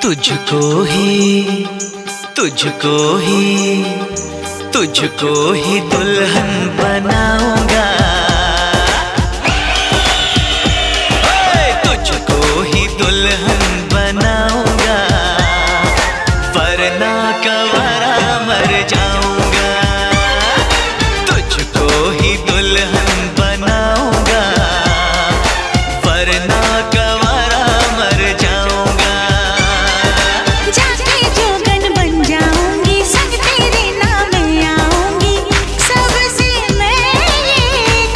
तुझको ही तुझको ही तुझको ही दुल्हन बनाऊंगा, तुझको ही दुल्हन बनाऊंगा, वरना कवारा मर जाऊंगा। तुझको ही दुल्हन बनाऊंगा, वरना कवारा मर जाऊंगा। जाके जोगन बन जाऊंगी, संग तेरे नाम आऊंगी, सबसे मैं ये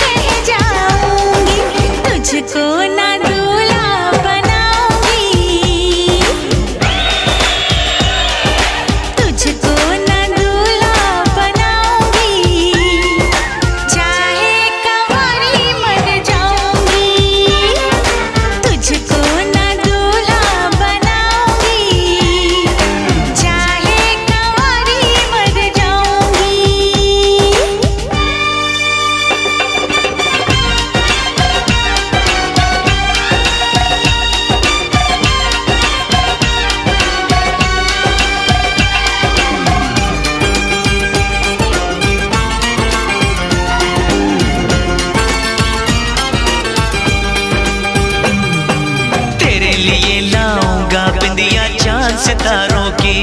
कह जाऊंगी, तुझको ना दूल्हा बनाऊंगी, तुझको ना दूल्हा बनाऊंगी, चाहे कंवारी मर जाऊंगी, तुझको ना दूल्हा बनाऊंगी, चाहे कंवारी मर जाऊंगी। तेरे लिए लाऊंगा बिंदिया चांद सितारों की,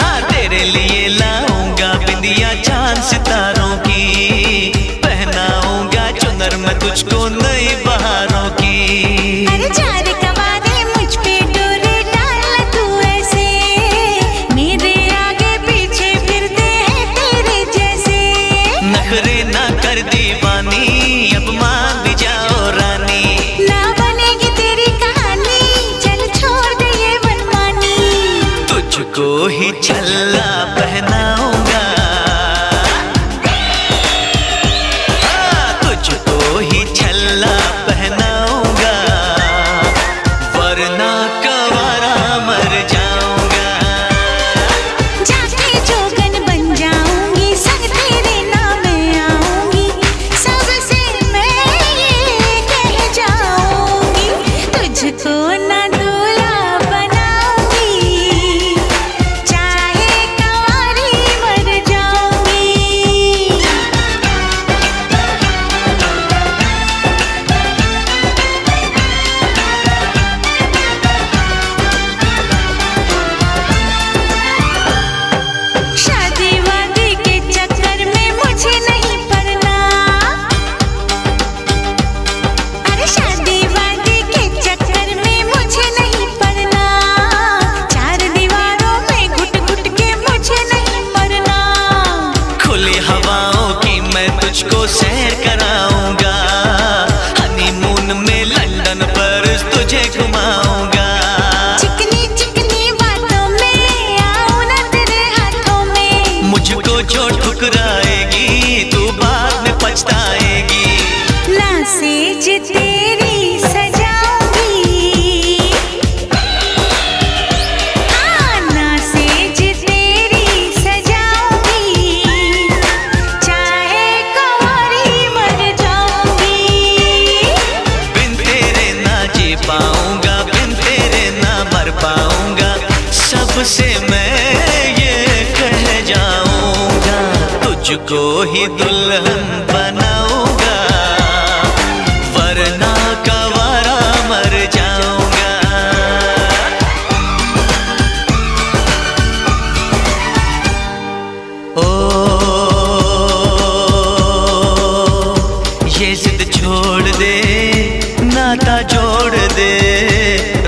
हाँ तेरे लिए लाऊंगा बिंदिया चांद सितारों की, पहनाऊंगा चुनर मैं तुझको नई बहारों की। अरे चार कवारे मुझ पे डोरे डाल तू ऐसे, मेरे आगे पीछे फिरते हैं तेरे जैसे, नखरे ना कर दीवानी, अब मान भी जाओ रानी, ना बनेगी तेरी कहानी, चल छोड़ दे ये मनमानी, तुझको ही छल्ला पहनाऊंगा, हाँ, तुझको ही छल्ला पहनाऊंगा, वरना कवारा मर जाऊंगा। जाके जोगन बन जाऊंगी, संग तेरे नाम आऊंगी, सबसे मैं ये कह जाऊंगी, तुझको ना दूल्हा बनाऊंगी, चाहे कंवारी मर जाऊंगी। शादी वादी के चक्कर में मुझे नहीं पड़ना, अरे शादी वादी के चक्कर में मुझे नहीं पड़ना, चार दीवारों में घुट घुट के मुझे नहीं मरना, खुली हवाओं की मैं तुझको सैर कराऊंगा, हनीमून में लंदन पर तुझे घुमाऊंगा, चिकनी चिकनी बातों में आऊं ना तेरे हाथों में, मुझको जो ठुकराएगी तू बाद में पछताएगी, ना सेज तेरी सजाऊंगी, हाँ ना सेज तेरी सजाऊंगी, चाहे कंवारी मर जाऊंगी, बिन तेरे ना जी पाऊंगा, बिन तेरे ना मर पाऊंगा, सबसे मैं ये कह जाऊंगा, तुझको ही दुल्हन बनाऊंगा, वरना कवारा मर जाऊंगा। ओ ये जिद छोड़ दे, नाता जोड़ दे,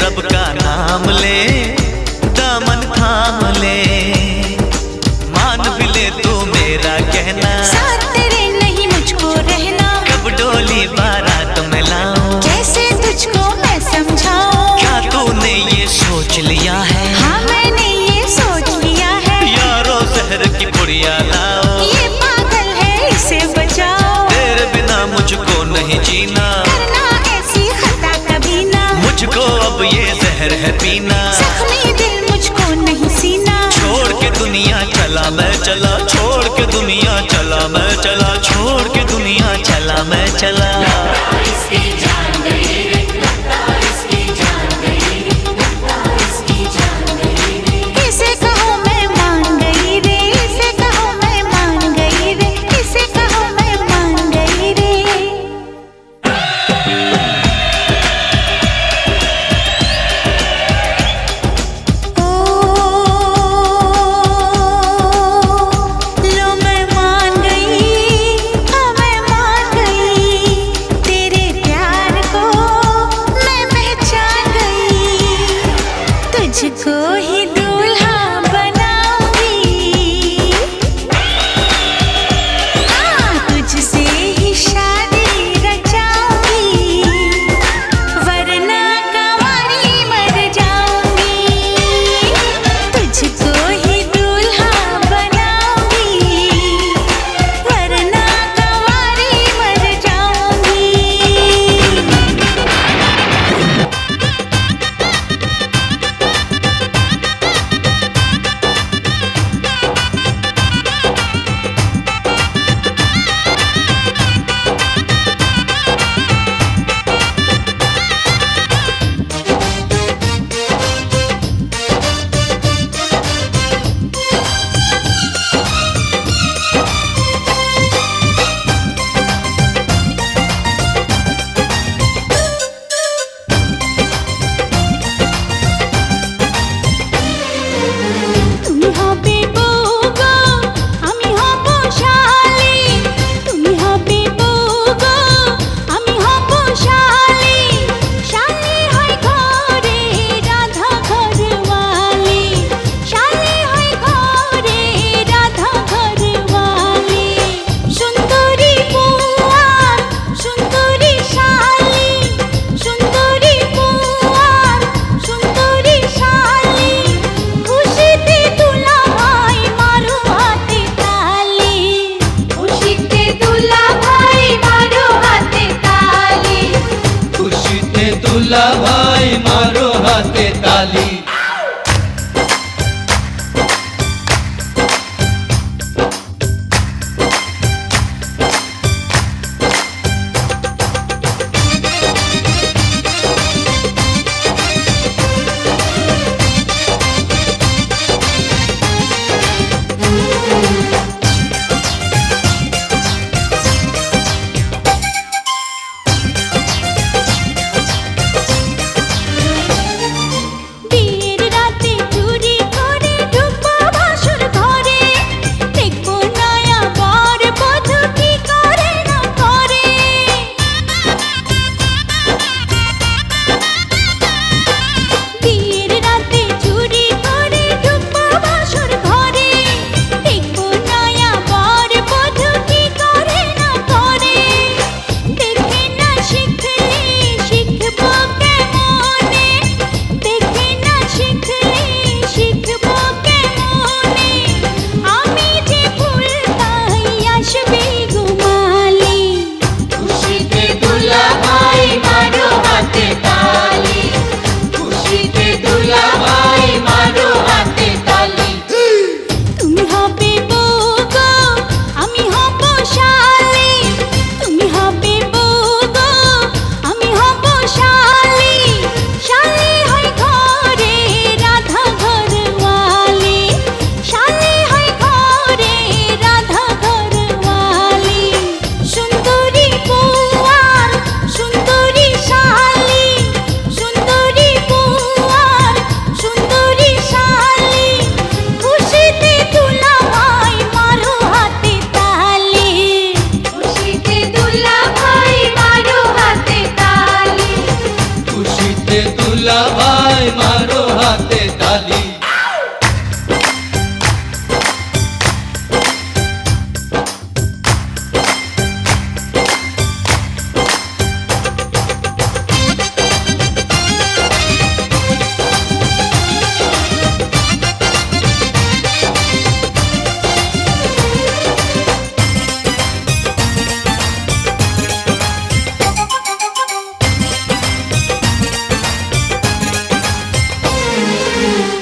रब का नाम ले, दामन थाम ले, मान भी ले तू मेरा कहना, साथ तेरे नहीं मुझको रहना, कब डोली बारात में लाऊं, कैसे तुझको मैं समझाऊं, क्या तूने ये सोच लिया है, हाँ मैंने ये सोच लिया है, यारो जहर की पुड़िया लाओ, ये पागल है इसे बचाओ, तेरे बिना मुझको नहीं जीना, करना ऐसी खता कभी ना, मुझको अब ये जहर है पीना, जख्मी दिल मुझको नहीं सीना, छोड़ के दुनिया चला मैं चला, छोड़ के दुनिया चला मैं चला, छोड़ के दुनिया चला मैं चला। इसकी जान गई रे, लगता इसकी जान गई। भाई मारो हाथे ताली। दूल्हा भाई मारो हाथे ताली।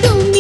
तुम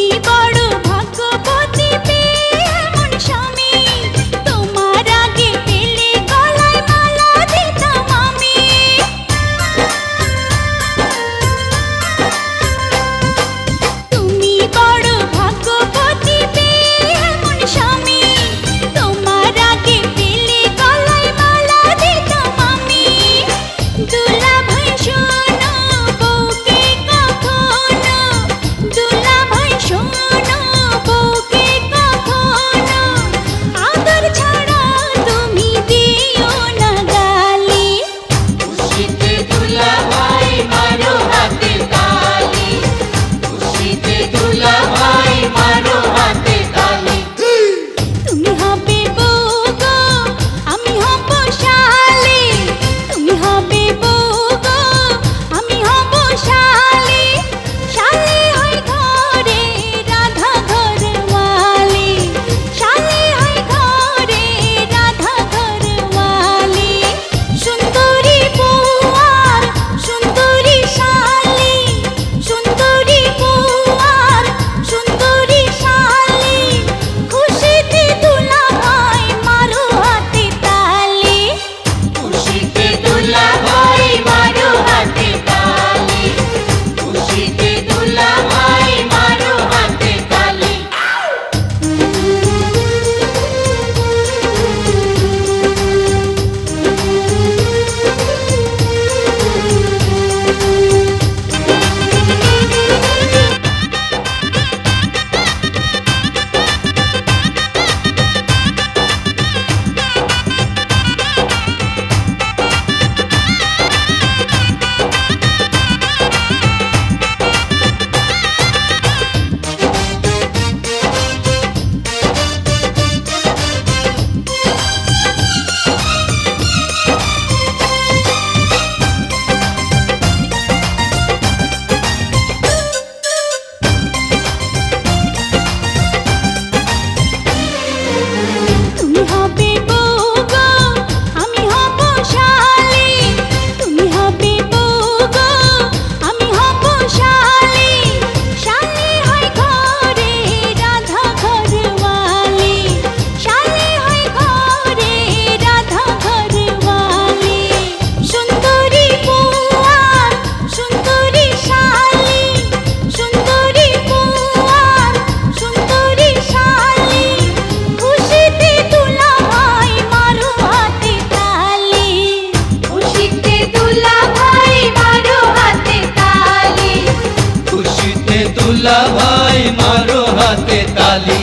मारो हाथे ताली।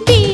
दी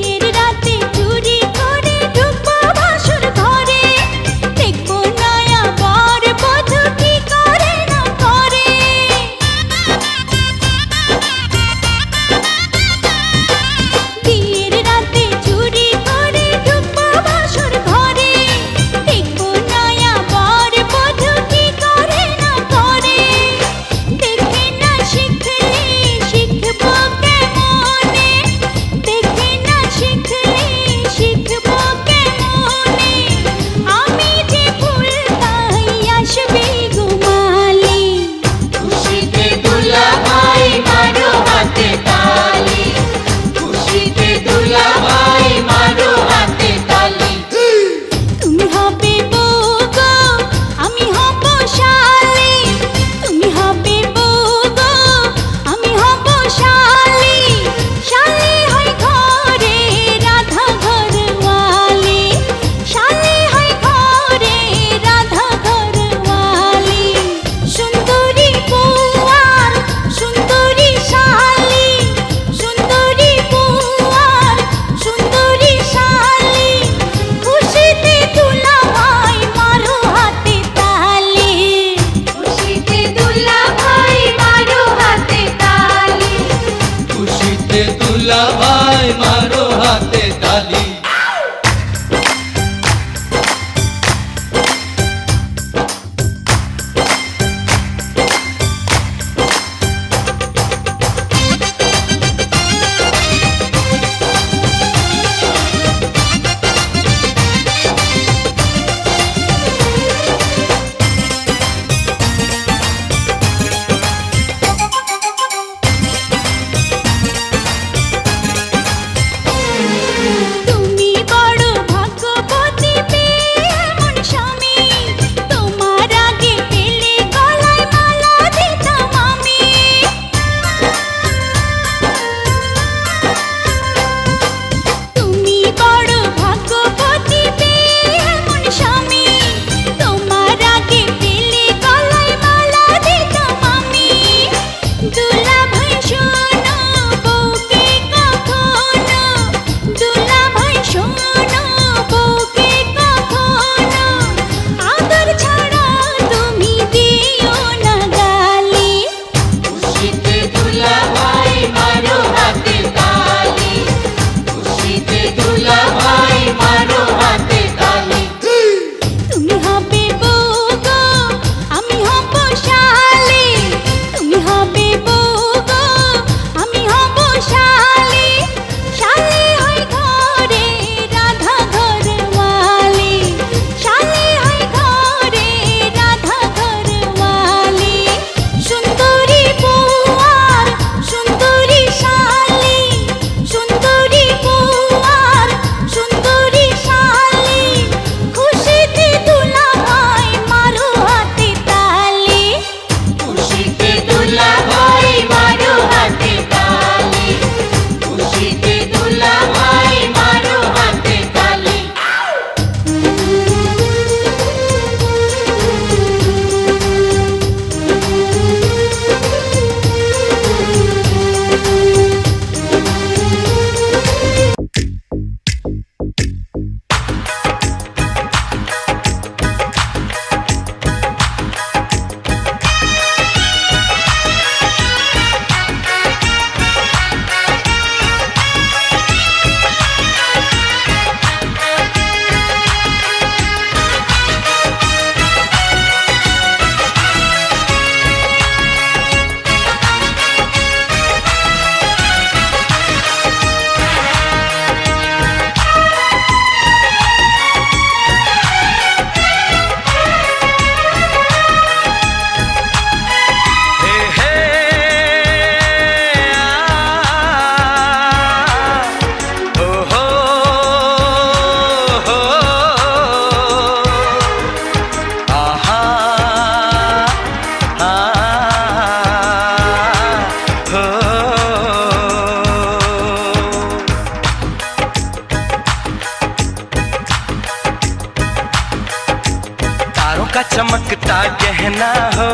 गहना हो,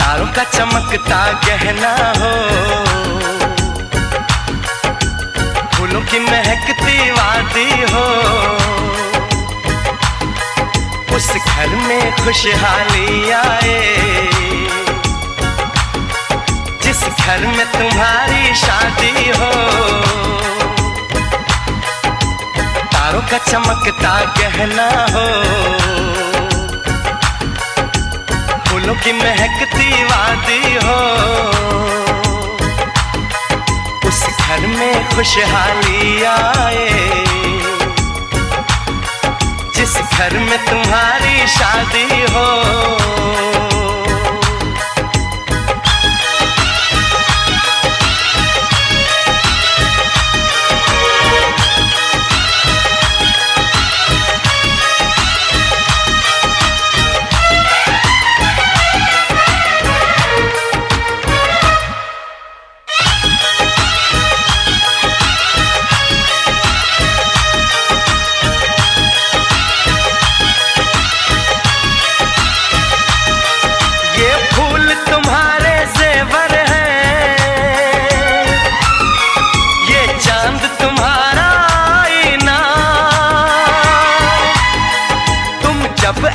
तारों का चमकता गहना हो, फूलों की महकती वादी हो, उस घर में खुशहाली आए, जिस घर में तुम्हारी शादी हो। तारों का चमकता गहना हो, फूलों की महकती वादी हो, उस घर में खुशहाली आए, जिस घर में तुम्हारी शादी हो।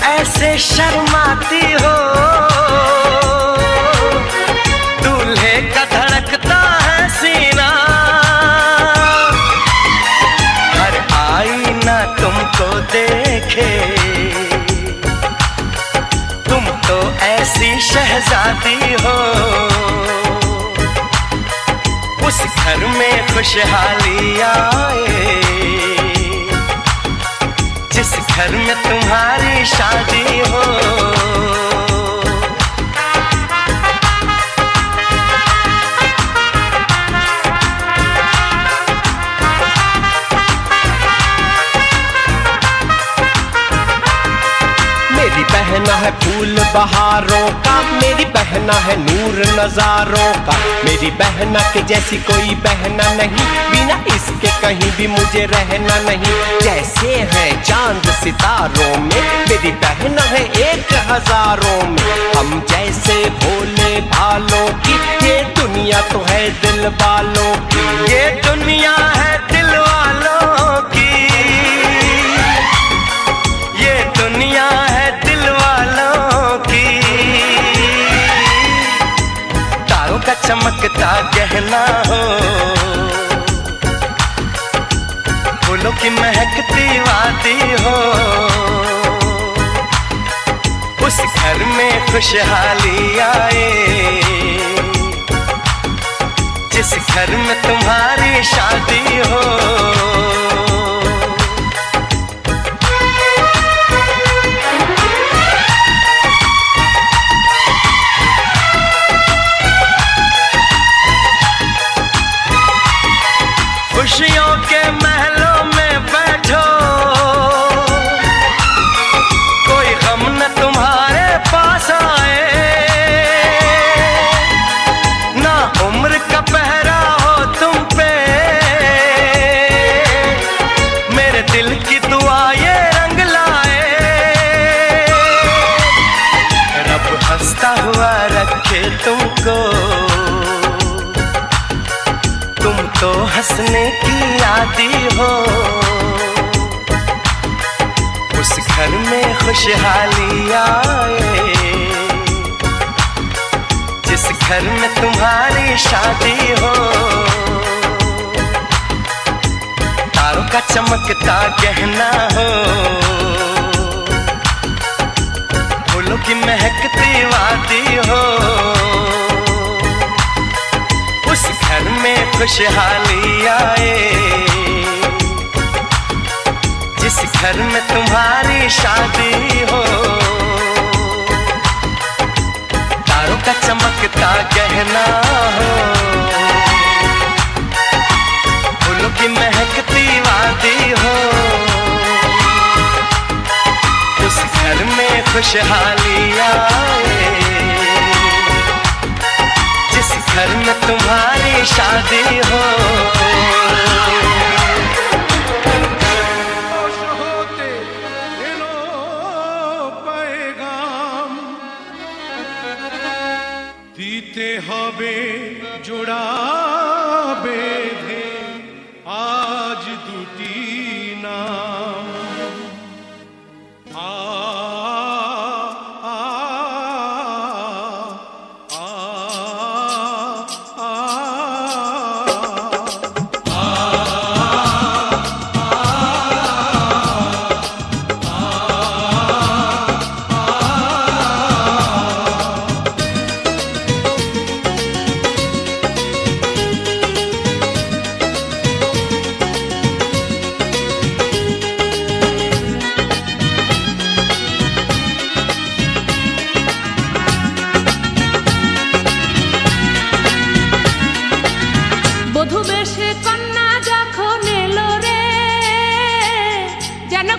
ऐसे शर्माती हो, दूल्हे का धड़कता है सीना, हर आईना तुमको देखे, तुम तो ऐसी शहजादी हो, उस घर में खुशहाली आए, जिस घर में तुम्हारी शादी हो। मेरी बहना है फूल बहारों का, मेरी बहना है नूर नजारों का, मेरी बहना के जैसी कोई बहना नहीं, बिना इसके कहीं भी मुझे रहना नहीं। जैसे है चांद सितारों में, मेरी बहना है 1000 में, हम जैसे भोले भालों की, ये दुनिया तो है दिल वालों की, ये दुनिया है दिल वालों की, ये दुनिया है दिल वालों की। तारों का चमकता गहना हो, फूलों की महकती वादी हो, उस घर में खुशहाली आए, जिस घर में तुम्हारी शादी हो। खुशियों के महलों में बैठो, कोई गम न तुम्हारे पास आए, ना उम्र का पहरा हो तुम पे, मेरे दिल की दुआ ये रंग लाए, रब हंसता हुआ रखे तुमको, तुम तो हंसने की आदी हो, उस घर में खुशहाली आए, जिस घर में तुम्हारी शादी हो। तारों का चमकता गहना हो, फूलों की महकती वादी हो, उस घर में खुशहाली आए, जिस घर में तुम्हारी शादी हो। तारों का चमकता गहना हो, फूलों की महकती वादी हो, उस घर में खुशहाली आए, जिस घर में तुम्हारी शादी हो। होते दिलों দিতে হবে জোড়া বেঁধে আজ দুটি নাম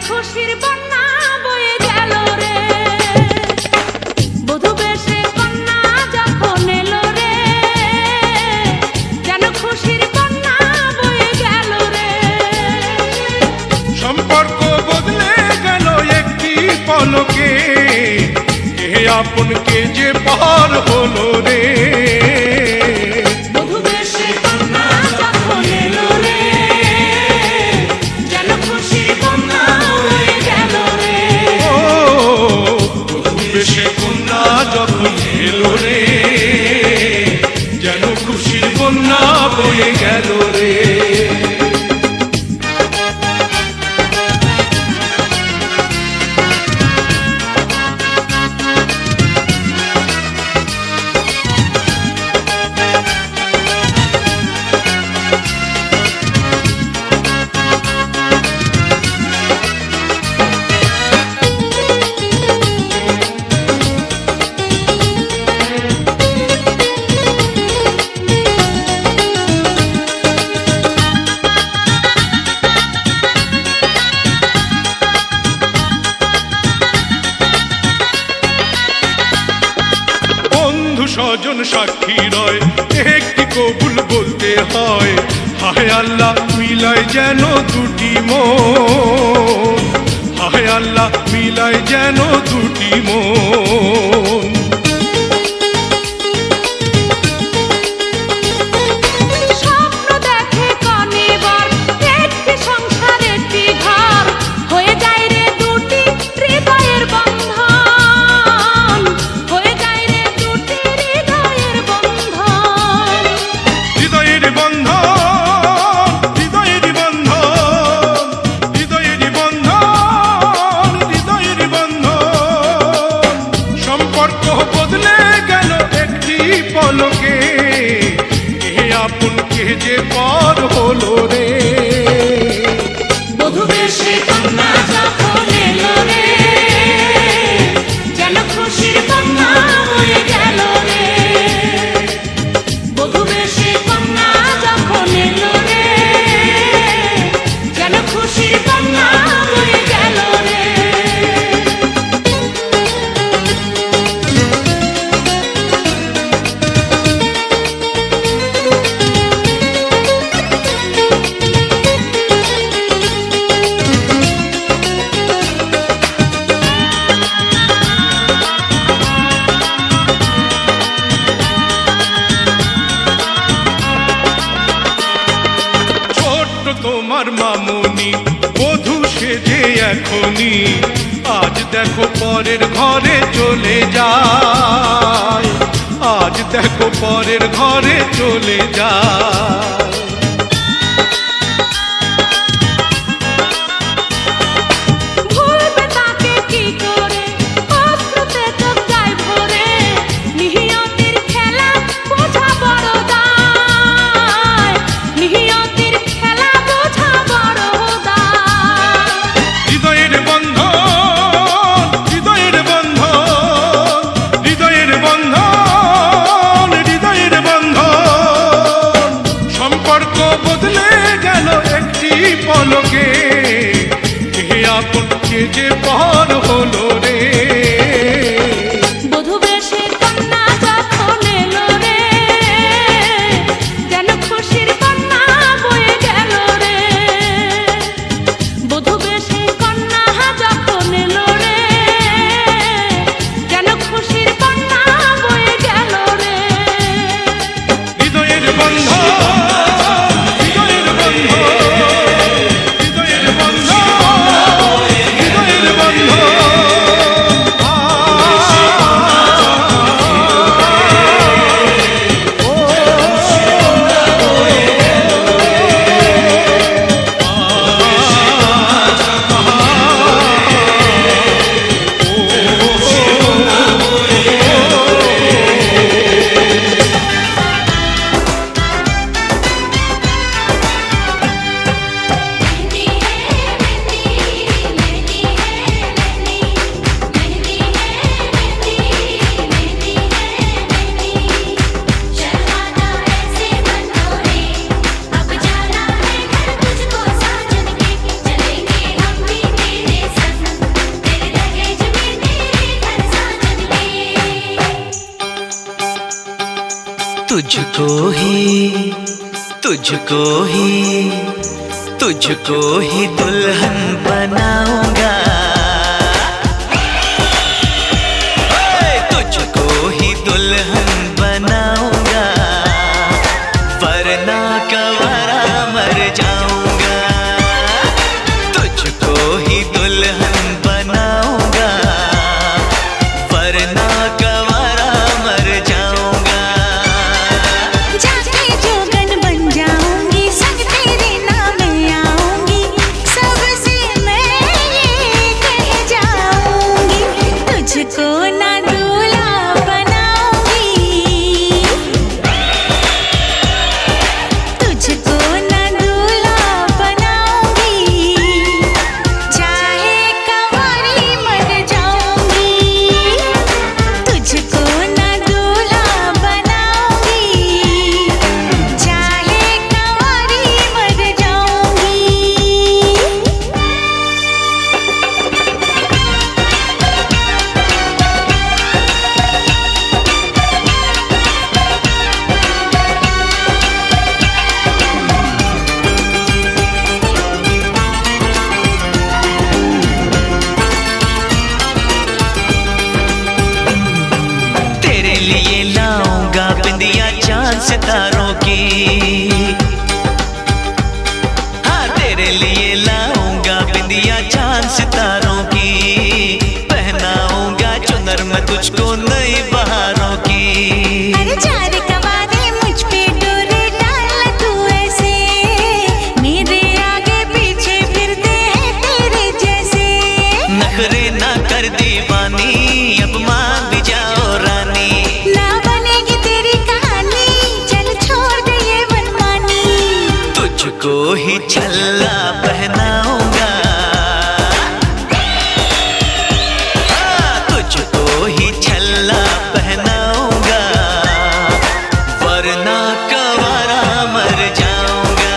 খুশির বন্যা বয়ে গেল রে বধূ বেশে কন্যা যখন এলো রে যেন খুশির বন্যা বয়ে গেল রে সম্পর্ক বদলে গেল একটি পলকে কে আপন কে যে পার হলো রে বধূ বেশে কন্যা যখন এলো রে যেন খুশির বন্যা সে কন্যা যখন এলো রে যেন খুশির বন্যা বয়ে গেল রে স্বজন সাক্ষী রয় একটি কবুল বলতে হয় হায় আল্লাহ মিলায় যেন দুটি মন হায় আল্লাহ মিলায় যেন দুটি মন স্বপ্ন দেখে কনিবার একটি সংসার একটি ঘর হয়ে যায় রে দুটি হৃদয়ের বন্ধন হয়ে যায় রে দুটি হৃদয়ের বন্ধন হৃদয়ের বন্ধন হৃদয়ের বন্ধন হৃদয়ের বন্ধন হৃদয়ের বন্ধন সম্পর্ক বদলে গেল একটি পলকে কে আপন কে যে পর হলো রে বধূ বেশে কন্যা যখন এলো রে যেন খুশির বন্যা বয়ে গেল রে বধূ বেশে কন্যা যখন এলো রে যেন খুশির বন্যা বয়ে গেল রে তোমার মামুনি বধূ সেজে এখনি আজ দেখো পরের ঘরে চলে যায় আজ দেখো পরের ঘরে চলে যায় ভুলবে তাকে কি করে অশ্রুতে চোখ যায় ভরে নিহিয়তির খেলা বোঝা বড় দায় নিহিয়তির খেলা বোঝা বড় দায় হৃদয়ের বন্ধন হৃদয়ের বন্ধন হৃদয়ের বন্ধন হৃদয়ের বন্ধন সম্পর্ক বদলে গেল একটি পলকে কে আপন কে যে পর হলো রে বধূ বেশে কন্যা যখন এলো রে যেন খুশির বন্যা বয়ে গেল রে বধূ বেশে কন্যা যখন এলো রে যেন খুশির বন্যা বয়ে গেল রে तुझको ही दुल्हन बनाऊंगा, तुझको ही दुल्हन बनाऊंगा, वरना कवारा मर जाऊंगा। तुझको ही दुल्हन बनाऊंगा, वरना कवारा मर जाऊंगा। जाके जोगन बन जाऊंगी, संग तेरे नाम आऊंगी, सबसे मैं ये कह जाऊंगी, तुझको ना दूल्हा बनाऊंगी, तुझको ना दूल्हा बनाऊंगी, चाहे कंवारी मर जाऊंगी, तुझको ना दूल्हा बनाऊंगी, चाहे कंवारी मर जाऊंगी। तेरे लिए लाऊंगा बिंदिया चांद सितारों की, हाँ तेरे लिए लाऊंगा बिंदिया चांद सितारों की, पहनाऊंगा चुनर मैं तुझको नई बहारों की। अरे चार कवारे मुझ पे डोरे डाल तू ऐसे, मेरे आगे पीछे फिरते हैं तेरे जैसे, नखरे ना कर दीवानी, अब मान भी जाओ रानी, ना बनेगी तेरी कहानी, चल छोड़ दे ये मनमानी, तुझको ही छल्ला पहनाऊंगा, हाँ तुझको ही छल्ला पहनाऊंगा, वरना कवारा मर जाऊंगा।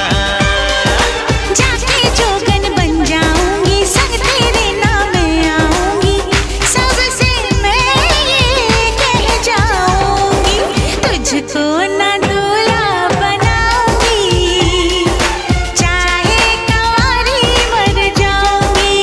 जाके जोगन बन जाऊंगी, संग तेरे नाम आऊंगी, सबसे मैं ये कह जाऊंगी, तुझको ना दूल्हा बनाऊंगी, चाहे कंवारी मर जाऊंगी।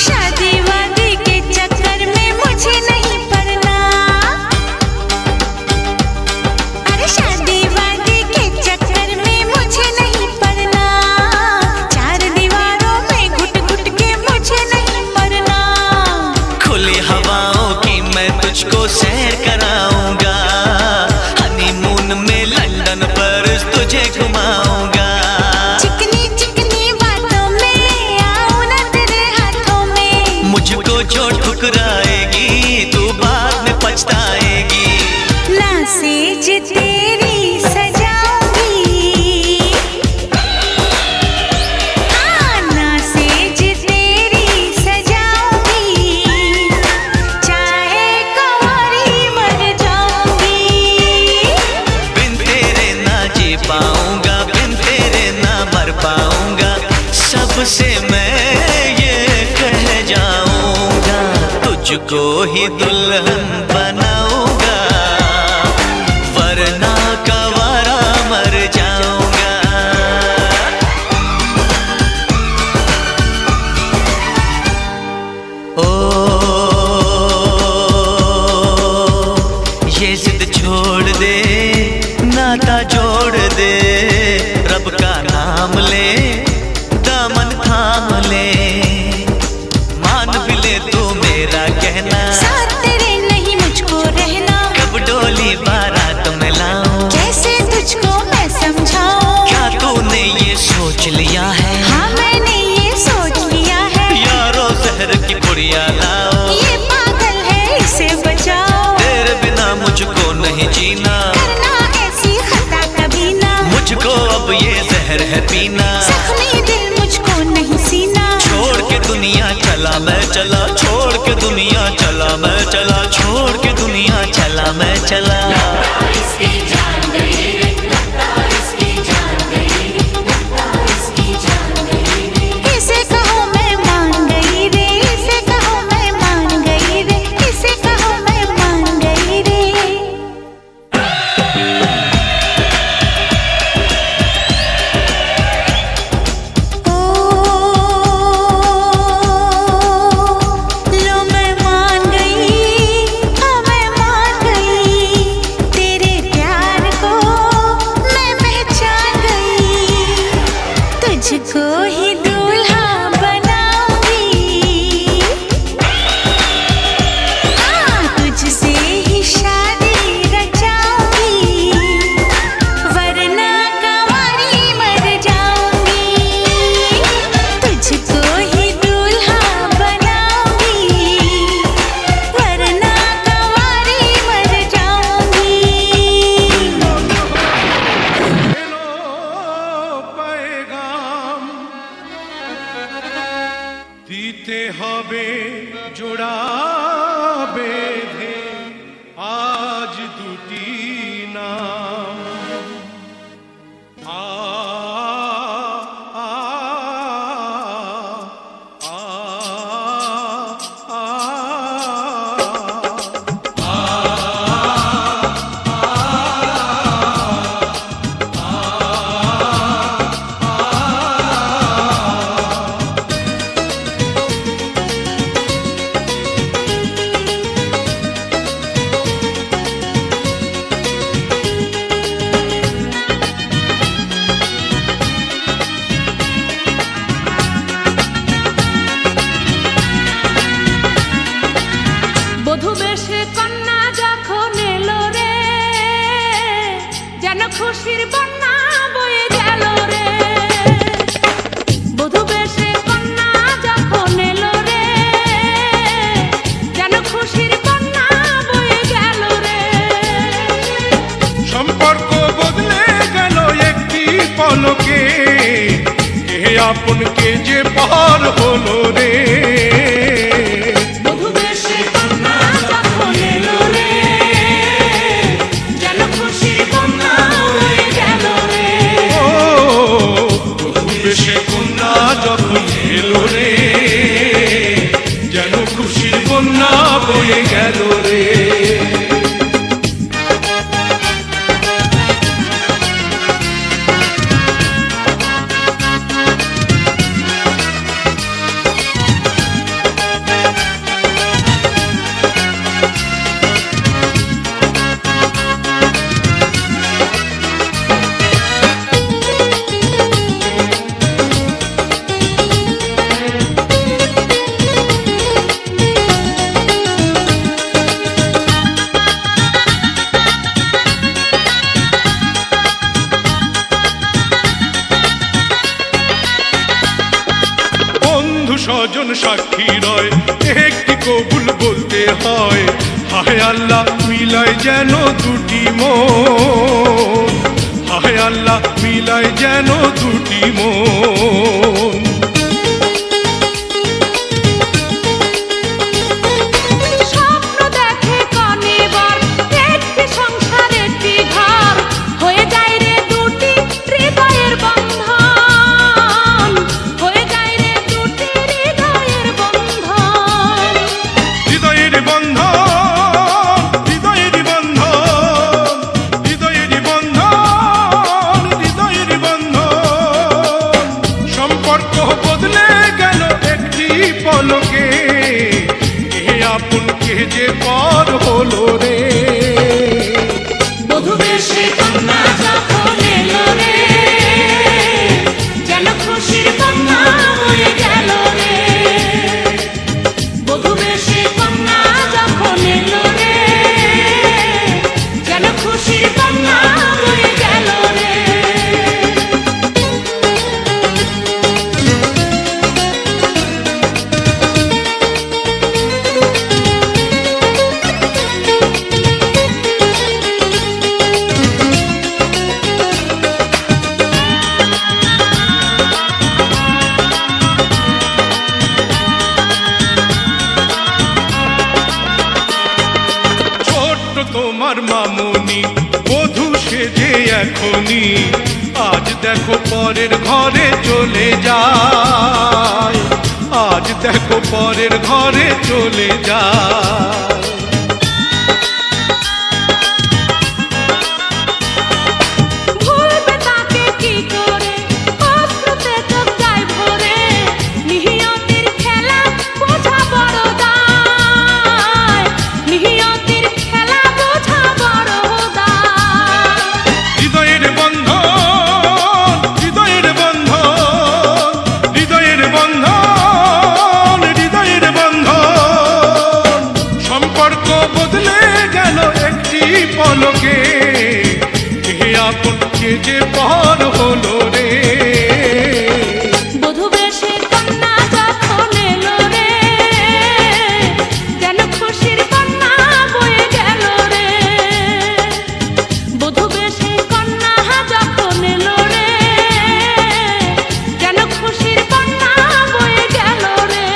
शादी वादी के चक्कर में मुझे नहीं पड़ना, अरे शादी वादी के चक्कर में मुझे नहीं पड़ना, चार दीवारों में घुट घुट के मुझे नहीं मरना, खुली हवाओं की मैं तुझको सैर कराऊंगा, हनीमून में लंदन पर तुझे घुमाऊंगा, चिकनी चिकनी बातों में आऊं ना तेरे हाथों में, मुझको जो ठुकराएगी तू बाद में पछताएगी, ना सेज तेरी सजाऊंगी, हाँ ना सेज तेरी सजाऊंगी, चाहे कंवारी मर जाऊंगी, बिन तेरे ना जी पाऊंगा, बिन तेरे ना मर पाऊंगा, सबसे मैं ये कह जाऊंगा, तुझको ही दुल्हन बनाऊंगा, वरना कवारा मर जाऊंगा। ओ ये जिद छोड़ दे, नाता जोड़ दे, रब का नाम ले, दामन थाम ले, मान भी ले तू मेरा कहना, साथ तेरे नहीं मुझको रहना, कब डोली बारात में लाऊं, कैसे तुझको मैं समझाऊं, क्या तूने ये सोच लिया है, हाँ मैंने ये सोच लिया है, यारो जहर की पुड़िया लाओ, ये पागल है इसे बचाओ, तेरे बिना मुझको नहीं जीना, करना ऐसी खता कभी ना, मुझको अब ये जहर है पीना, जख्मी दिल मुझको नहीं सीना, छोड़ के दुनिया चला मैं चला, छोड़ के दुनिया चला मैं चला, छोड़ के दुनिया चला मैं चला। इसकी जान गई, लगता इसकी जान गई। ভাবে জোড়া বেঁধে আজ দুটি নাম আ আ আ আ বধূ বেশে কন্যা যখন এলো রে যেন খুশির বন্যা বয়ে গেল রে বধূ বেশে কন্যা যখন এলো রে যেন খুশির বন্যা বয়ে গেল রে সম্পর্ক বদলে গেল একটি পলকে কে আপন কে যে পার হলো রে বধূ বেশে কন্যা যখন এলো রে যেন খুশির বন্যা বয়ে গেল রে ও বধূ বেশে কন্যা যখন এলো রে যেন খুশির বন্যা বয়ে গেল রে স্বজন সাক্ষী রয় একটি কবুল বলতে হয় হায় আল্লাহ মিলায় যেন দুটি মন হায় আল্লাহ মিলায় যেন দুটি মন স্বপ্ন দেখে কনিবার একটি সংসার একটি ঘর হয়ে যায় রে দুটি হৃদয়ের বন্ধন হয়ে যায় রে দুটি হৃদয়ের বন্ধন হৃদয়ের বন্ধন হৃদয়ের বন্ধন হৃদয়ের বন্ধন হৃদয়ের বন্ধন সম্পর্ক বদলে গেল একটি পলকে কে আপন কে যে পর হলো রে বধূ বেশে কন্যা যখন এলো রে যেন খুশির বন্যা বয়ে গেল রে বধূ বেশে কন্যা যখন এলো রে যেন খুশির বন্যা বয়ে গেল রে ছোট্ট তোমার মামুনি বধূ সেজে এখনি আজ দেখো পরের ঘরে চলে যায় আজ দেখো পরের ঘরে চলে যায় ভুলবে তাকে কি করে অশ্রুতে চোখ যায় ভরে নিহিয়তির খেলা বোঝা বড় দায় নিহিয়তির খেলা বোঝা বড় দায় হৃদয়ের বন্ধন হৃদয়ের বন্ধন হৃদয়ের বন্ধন হৃদয়ের বন্ধন সম্পর্ক বদলে গেল একটি পলকে কে আপন কে যে পর হলো রে বধূ বেশে কন্যা যখন এলো রে যেন খুশির বন্যা বয়ে গেল রে বধূ বেশে কন্যা যখন এলো রে যেন খুশির বন্যা বয়ে গেল রে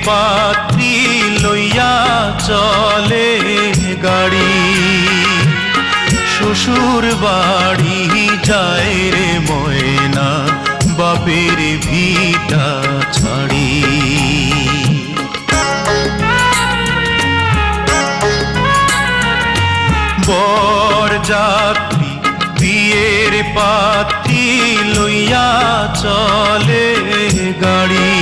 পাত্রী লইয়া চলে গাড়ি শ্বশুর বাড়ি যায় রে ময়না বাপের ভিটা ছাড়ি বরযাত্রী বিয়ের পাত্রী লইয়া চলে গাড়ি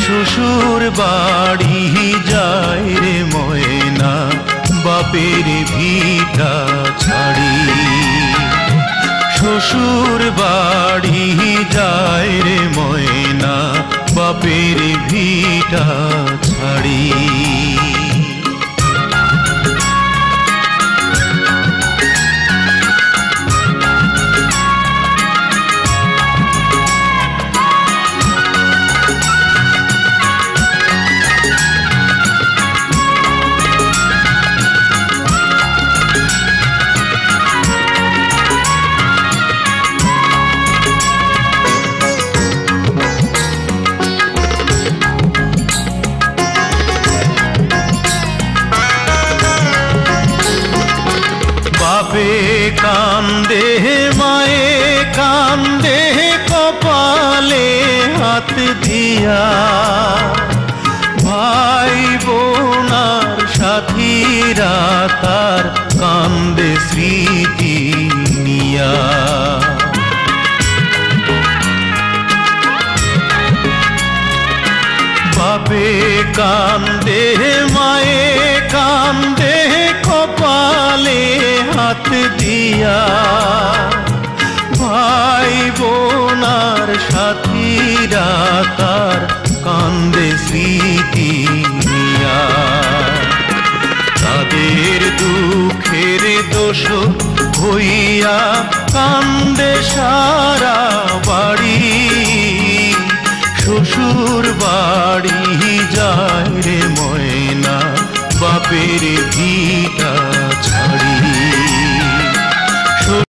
শ্বশুর বাড়ি যায় রে ময়না বাপের ভিটা ছাড়ি শ্বশুর বাড়ি যায় রে ময়না বাপের ভিটা ছাড়ি বাপে কান্দে মায়ে কান্দে কপালে হাত দিয়া ভাই বোনার সাথীরা তার কান্দে স্মৃতি নিয়া বাপে কান্দে মায়ে কান্দে কপালে হাত দিয়া ভাই বোনার সাথীরা তার কান্দে স্মৃতি নিয়া তাদের দুঃখের দোষ হইয়া কান্দে সারা বাড়ি শ্বশুর বাড়ি যায় রে ময়না বাপের ভিটা ছাড়ি